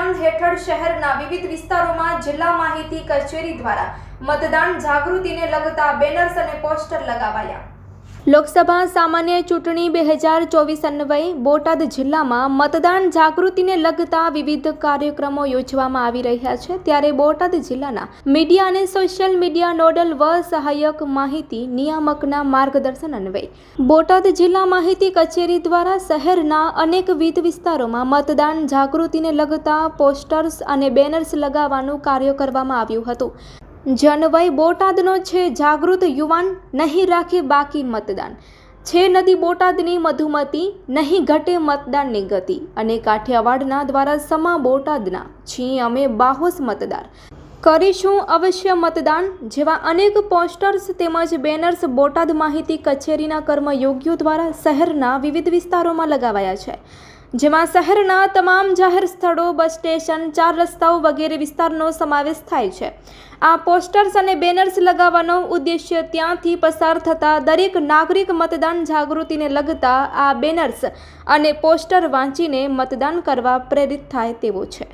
અભિયાન હેઠળ શહેરના વિવિધ વિસ્તારોમાં જિલ્લા માહિતી કચેરી દ્વારા મતદાન જાગૃતિને લગતા બેનર્સ અને પોસ્ટર લગાવાયા। લોકસભા સામાન્ય ચૂંટણી 2024 અન્વયે બોટાદ જિલ્લામાં મતદાન જાગૃતિને લગતા વિવિધ કાર્યક્રમો યોજવામાં આવી રહ્યા છે। ત્યારે બોટાદ જિલ્લાના મીડિયા અને સોશિયલ મીડિયા નોડલ વ સહાયક માહિતી નિયામકના માર્ગદર્શન અન્વયે બોટાદ જિલ્લા માહિતી કચેરી દ્વારા શહેરના અનેકવિધ વિસ્તારોમાં મતદાન જાગૃતિને લગતા પોસ્ટર્સ અને બેનર્સ લગાવવાનું કાર્ય કરવામાં આવ્યું હતું। જનવય બોટાદનો છે જાગૃત યુવાન, નહીં રાખે બાકી મતદાન, છે નદી બોટાદની મધુમતી, નહીં ઘટે મતદાનની ગતિ, અને કાઠિયાવાડના દ્વારા સમા બોટાદના છીએ અમે બાહોશ મતદાર, કરીશું અવશ્ય મતદાન જેવા અનેક પોસ્ટર્સ તેમજ બેનર્સ બોટાદ માહિતી કચેરીના કર્મયોગીઓ દ્વારા શહેરના વિવિધ વિસ્તારોમાં લગાવાયા છે, જેમાં શહેરના તમામ જાહેર સ્થળો, બસ સ્ટેશન, 4 રસ્તાઓ વગેરે વિસ્તારનો સમાવેશ થાય છે। આ પોસ્ટર્સ અને બેનર્સ લગાવવાનો ઉદ્દેશ્ય ત્યાંથી પસાર થતા દરેક નાગરિક મતદાન જાગૃતિને લગતા આ બેનર્સ અને પોસ્ટર વાંચીને મતદાન કરવા પ્રેરિત થાય તેવો છે।